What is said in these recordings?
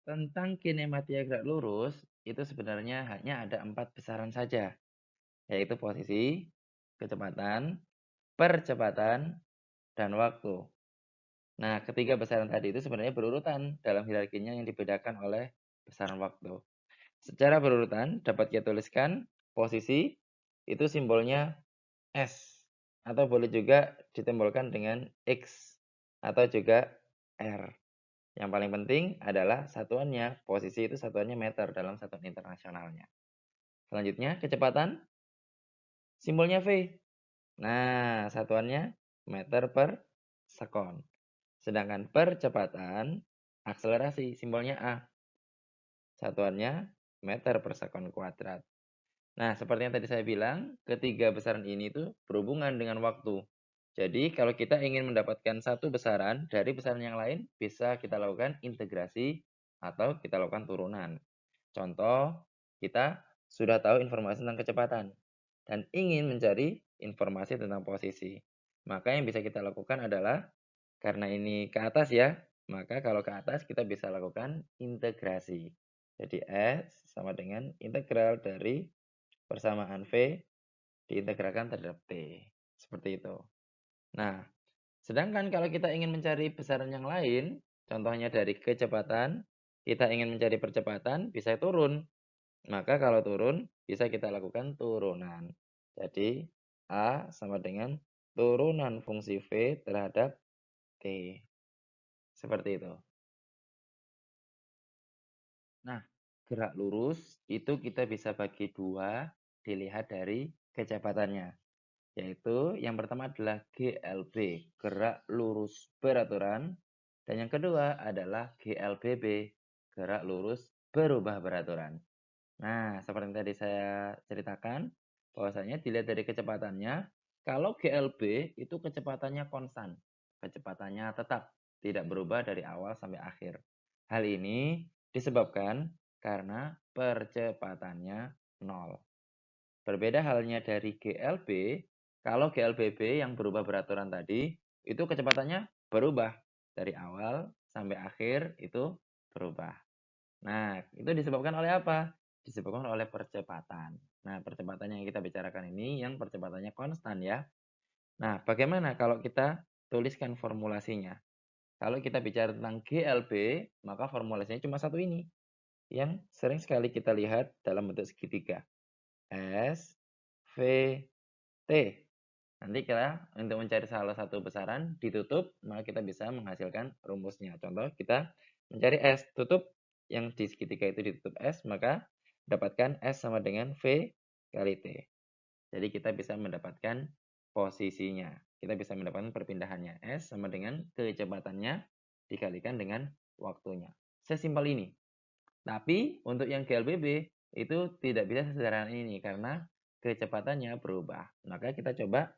Tentang kinematika gerak lurus, itu sebenarnya hanya ada 4 besaran saja, yaitu posisi, kecepatan, percepatan, dan waktu. Nah, ketiga besaran tadi itu sebenarnya berurutan dalam hierarkinya yang dibedakan oleh besaran waktu. Secara berurutan dapat kita tuliskan posisi itu simbolnya S, atau boleh juga disimbolkan dengan X, atau juga R. Yang paling penting adalah satuannya, posisi itu satuannya meter dalam satuan internasionalnya. Selanjutnya, kecepatan, simbolnya V. Nah, satuannya meter per sekon. Sedangkan percepatan, akselerasi, simbolnya A. Satuannya meter per sekon kuadrat. Nah, seperti yang tadi saya bilang, ketiga besaran ini tuh berhubungan dengan waktu. Jadi, kalau kita ingin mendapatkan satu besaran dari besaran yang lain, bisa kita lakukan integrasi atau kita lakukan turunan. Contoh, kita sudah tahu informasi tentang kecepatan dan ingin mencari informasi tentang posisi. Maka yang bisa kita lakukan adalah, karena ini ke atas ya, maka kalau ke atas kita bisa lakukan integrasi. Jadi S sama dengan integral dari persamaan V diintegralkan terhadap T. Seperti itu. Nah, sedangkan kalau kita ingin mencari besaran yang lain, contohnya dari kecepatan, kita ingin mencari percepatan, bisa turun. Maka kalau turun, bisa kita lakukan turunan. Jadi, A sama dengan turunan fungsi V terhadap T. Seperti itu. Nah, gerak lurus itu kita bisa bagi dua dilihat dari kecepatannya. Yaitu yang pertama adalah GLB, gerak lurus beraturan. Dan yang kedua adalah GLBB, gerak lurus berubah beraturan. Nah, seperti yang tadi saya ceritakan, bahwasanya dilihat dari kecepatannya, kalau GLB itu kecepatannya konstan, kecepatannya tetap, tidak berubah dari awal sampai akhir. Hal ini disebabkan karena percepatannya 0. Berbeda halnya dari GLB, kalau GLBB yang berubah beraturan tadi, itu kecepatannya berubah. Dari awal sampai akhir itu berubah. Nah, itu disebabkan oleh apa? Disebabkan oleh percepatan. Nah, percepatan yang kita bicarakan ini yang percepatannya konstan ya. Nah, bagaimana kalau kita tuliskan formulasinya? Kalau kita bicara tentang GLB, maka formulasinya cuma satu ini. Yang sering sekali kita lihat dalam bentuk segitiga. S, V, T. Nanti kita untuk mencari salah satu besaran ditutup, maka kita bisa menghasilkan rumusnya. Contoh, kita mencari S, tutup yang di segitiga itu ditutup S, maka dapatkan S sama dengan V kali T. Jadi kita bisa mendapatkan posisinya. Kita bisa mendapatkan perpindahannya. S sama dengan kecepatannya dikalikan dengan waktunya. Sesimpel ini. Tapi untuk yang GLBB itu tidak bisa sesederhana ini karena kecepatannya berubah. Maka kita coba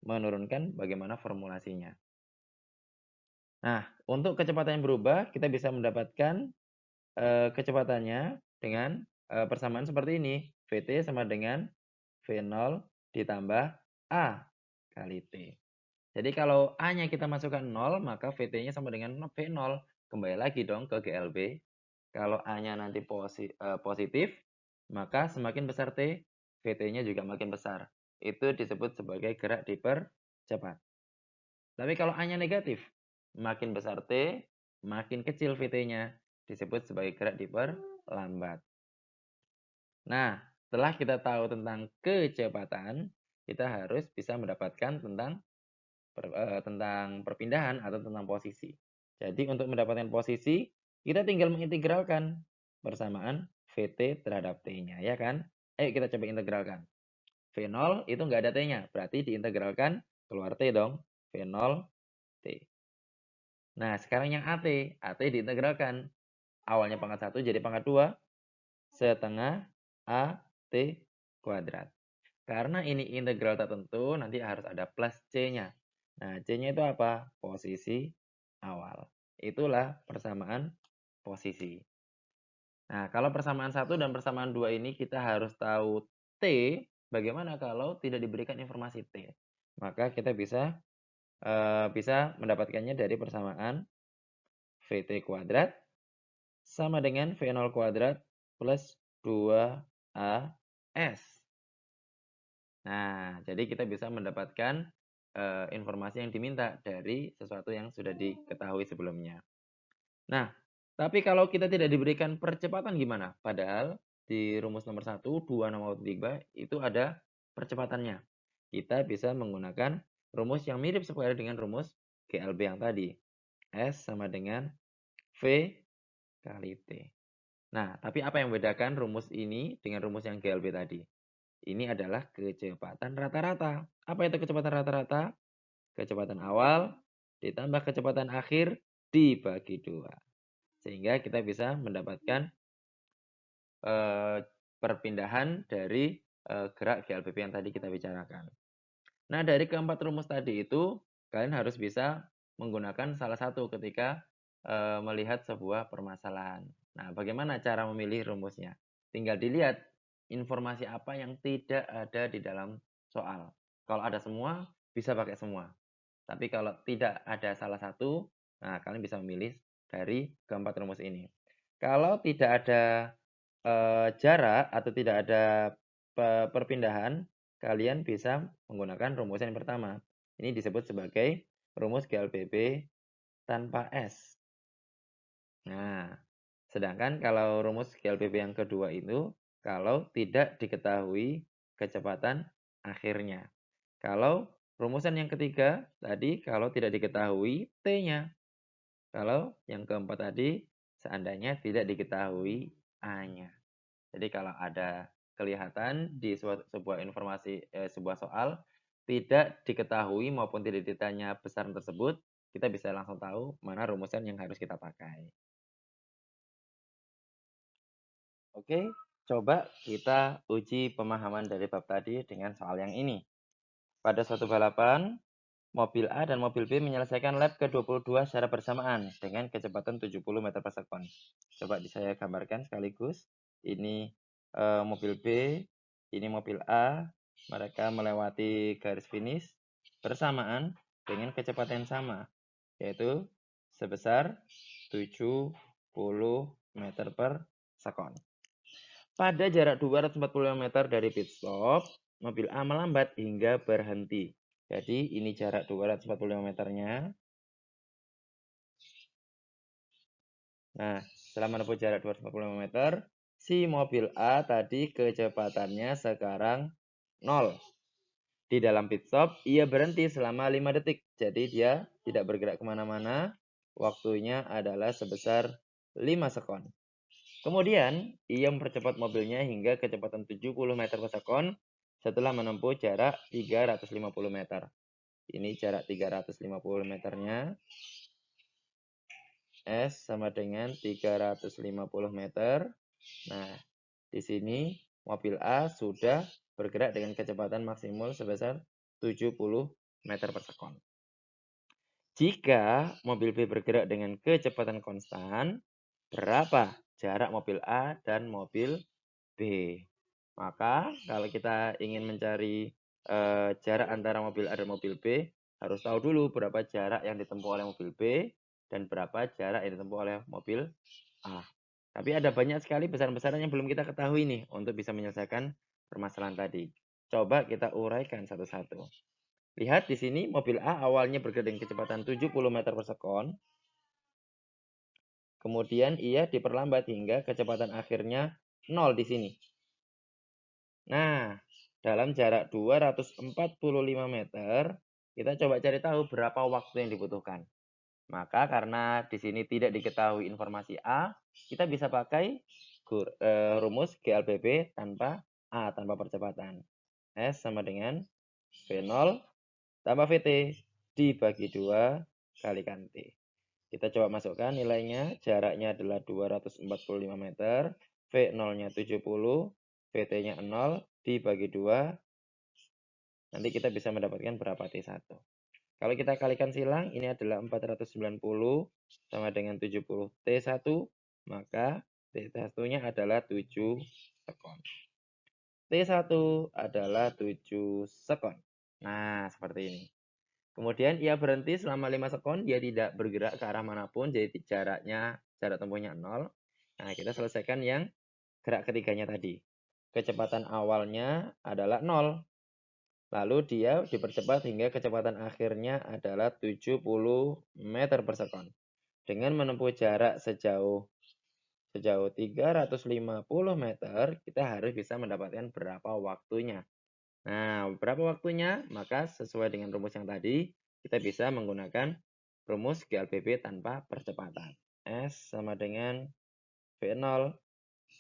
menurunkan bagaimana formulasinya. Nah, untuk kecepatan yang berubah, kita bisa mendapatkan kecepatannya dengan persamaan seperti ini. Vt sama dengan V0 ditambah A kali T. Jadi kalau A-nya kita masukkan 0, maka Vt-nya sama dengan V0. Kembali lagi dong ke GLB. Kalau A-nya nanti positif, maka semakin besar T, Vt-nya juga makin besar. Itu disebut sebagai gerak dipercepat. Tapi kalau A-nya negatif, makin besar T, makin kecil Vt-nya, disebut sebagai gerak diperlambat. Nah, setelah kita tahu tentang kecepatan, kita harus bisa mendapatkan tentang perpindahan atau tentang posisi. Jadi untuk mendapatkan posisi, kita tinggal mengintegralkan persamaan Vt terhadap T-nya, ya kan? Ayo kita coba integralkan. V0 itu nggak ada T-nya, berarti diintegralkan keluar T dong. V0 T. Nah, sekarang yang AT diintegralkan. Awalnya pangkat 1 jadi pangkat 2, setengah AT kuadrat. Karena ini integral tertentu, nanti harus ada plus C-nya. Nah, C-nya itu apa? Posisi awal. Itulah persamaan posisi. Nah, kalau persamaan 1 dan persamaan 2 ini kita harus tahu T, bagaimana kalau tidak diberikan informasi T? Maka kita bisa mendapatkannya dari persamaan Vt kuadrat sama dengan V0 kuadrat plus 2AS. Nah, jadi kita bisa mendapatkan informasi yang diminta dari sesuatu yang sudah diketahui sebelumnya. Nah, tapi kalau kita tidak diberikan percepatan gimana? Padahal di rumus nomor 1, 2, nomor 3 itu ada percepatannya. Kita bisa menggunakan rumus yang mirip sekali dengan rumus GLB yang tadi. S sama dengan V kali T. Nah, tapi apa yang membedakan rumus ini dengan rumus yang GLB tadi? Ini adalah kecepatan rata-rata. Apa itu kecepatan rata-rata? Kecepatan awal ditambah kecepatan akhir dibagi 2. Sehingga kita bisa mendapatkan perpindahan dari gerak GLBP yang tadi kita bicarakan. Nah, dari keempat rumus tadi itu, kalian harus bisa menggunakan salah satu ketika melihat sebuah permasalahan. Nah, bagaimana cara memilih rumusnya? Tinggal dilihat informasi apa yang tidak ada di dalam soal. Kalau ada semua, bisa pakai semua. Tapi kalau tidak ada salah satu, nah kalian bisa memilih dari keempat rumus ini. Kalau tidak ada jarak atau tidak ada perpindahan, kalian bisa menggunakan rumus yang pertama. Ini disebut sebagai rumus GLBB tanpa S. Nah, sedangkan kalau rumus GLBB yang kedua itu, kalau tidak diketahui kecepatan akhirnya. Kalau rumusan yang ketiga tadi, kalau tidak diketahui T-nya. Kalau yang keempat tadi, seandainya tidak diketahui A-nya. Jadi kalau ada kelihatan di sebuah informasi, sebuah soal, tidak diketahui maupun tidak ditanya besaran tersebut, kita bisa langsung tahu mana rumusan yang harus kita pakai. Oke, coba kita uji pemahaman dari bab tadi dengan soal yang ini. Pada suatu balapan, mobil A dan mobil B menyelesaikan lap ke-22 secara bersamaan dengan kecepatan 70 meter per sekon. Coba saya gambarkan sekaligus. Ini mobil B, ini mobil A. Mereka melewati garis finish bersamaan dengan kecepatan yang sama, yaitu sebesar 70 meter per sekon. Pada jarak 245 meter dari pit stop, mobil A melambat hingga berhenti. Jadi ini jarak 245 meternya. Nah, setelah menempuh jarak 245 meter, si mobil A tadi kecepatannya sekarang 0. Di dalam pit stop, ia berhenti selama 5 detik. Jadi dia tidak bergerak kemana-mana. Waktunya adalah sebesar 5 sekon. Kemudian, ia mempercepat mobilnya hingga kecepatan 70 meter per sekon setelah menempuh jarak 350 meter. Ini jarak 350 meternya. S sama dengan 350 meter. Nah, di sini mobil A sudah bergerak dengan kecepatan maksimal sebesar 70 meter per sekon. Jika mobil B bergerak dengan kecepatan konstan, berapa jarak mobil A dan mobil B? Maka kalau kita ingin mencari jarak antara mobil A dan mobil B, harus tahu dulu berapa jarak yang ditempuh oleh mobil B dan berapa jarak yang ditempuh oleh mobil A. Tapi ada banyak sekali besaran-besaran yang belum kita ketahui nih untuk bisa menyelesaikan permasalahan tadi. Coba kita uraikan satu-satu. Lihat di sini mobil A awalnya bergerak dengan kecepatan 70 meter per sekon. Kemudian ia diperlambat hingga kecepatan akhirnya 0 di sini. Nah, dalam jarak 245 meter, kita coba cari tahu berapa waktu yang dibutuhkan. Maka karena di sini tidak diketahui informasi A, kita bisa pakai rumus GLBB tanpa A, tanpa percepatan. S sama dengan V0 tambah VT dibagi 2 kalikan T. Kita coba masukkan nilainya. Jaraknya adalah 245 meter. V0-nya 70. VT-nya 0 dibagi 2. Nanti kita bisa mendapatkan berapa T1. Kalau kita kalikan silang, ini adalah 490 sama dengan 70 T1. Maka T1-nya adalah 7 sekon. T1 adalah 7 sekon. Nah, seperti ini. Kemudian ia berhenti selama 5 sekon, dia tidak bergerak ke arah manapun, jadi jarak tempuhnya 0. Nah, kita selesaikan yang gerak ketiganya tadi. Kecepatan awalnya adalah 0. Lalu dia dipercepat hingga kecepatan akhirnya adalah 70 meter per sekon. Dengan menempuh jarak sejauh 350 meter, kita harus bisa mendapatkan berapa waktunya. Nah, berapa waktunya? Maka sesuai dengan rumus yang tadi, kita bisa menggunakan rumus GLBB tanpa percepatan. S sama dengan V0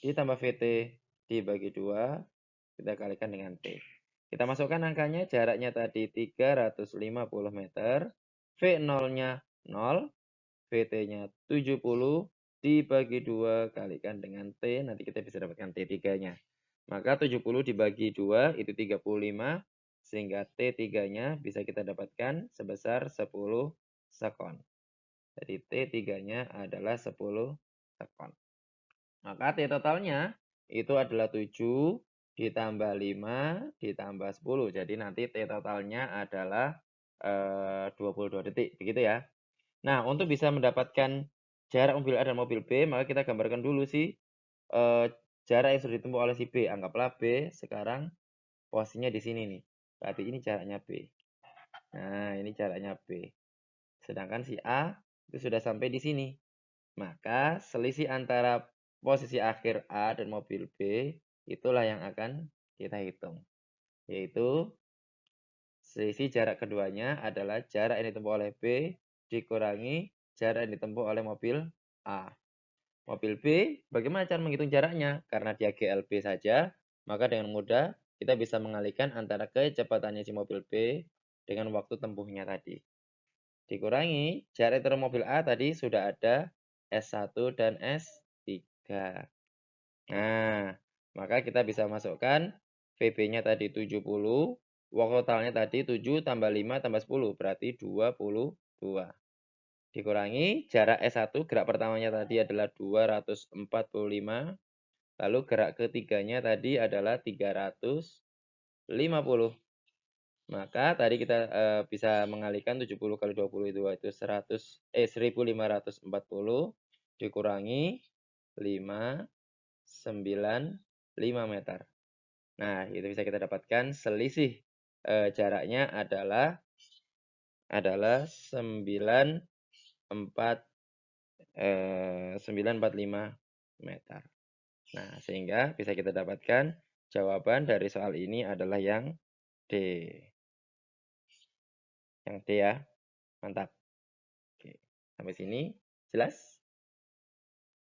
ditambah VT dibagi 2, kita kalikan dengan T. Kita masukkan angkanya, jaraknya tadi 350 meter, V0-nya 0, VT-nya 70, dibagi 2 kalikan dengan T, nanti kita bisa dapatkan T3-nya. Maka 70 dibagi 2 itu 35, sehingga T3-nya bisa kita dapatkan sebesar 10 sekon. Jadi T3-nya adalah 10 sekon. Maka T totalnya itu adalah 7 ditambah 5 ditambah 10. Jadi nanti T totalnya adalah 22 detik. Begitu ya. Nah, untuk bisa mendapatkan jarak mobil A dan mobil B, maka kita gambarkan dulu sih jarak yang sudah ditempuh oleh si B. Anggaplah B sekarang posisinya di sini nih. Berarti ini jaraknya B. Nah, ini jaraknya B. Sedangkan si A itu sudah sampai di sini. Maka selisih antara posisi akhir A dan mobil B itulah yang akan kita hitung. Yaitu selisih jarak keduanya adalah jarak yang ditempuh oleh B dikurangi jarak yang ditempuh oleh mobil A. Mobil B, bagaimana cara menghitung jaraknya? Karena dia GLB saja, maka dengan mudah kita bisa mengalihkan antara kecepatannya si mobil B dengan waktu tempuhnya tadi. Dikurangi jarak antara mobil A tadi sudah ada S1 dan S3. Nah, maka kita bisa masukkan VB-nya tadi 70, waktu totalnya tadi 7 tambah 5 tambah 10, berarti 22. Dikurangi jarak S1, gerak pertamanya tadi adalah 245, lalu gerak ketiganya tadi adalah 350. Maka tadi kita bisa mengalihkan 70 kali 22 itu 1540 dikurangi 595 meter. Nah, itu bisa kita dapatkan selisih jaraknya adalah 945 meter. Nah, sehingga bisa kita dapatkan jawaban dari soal ini adalah yang D. Yang D ya. Mantap. Oke. Sampai sini jelas?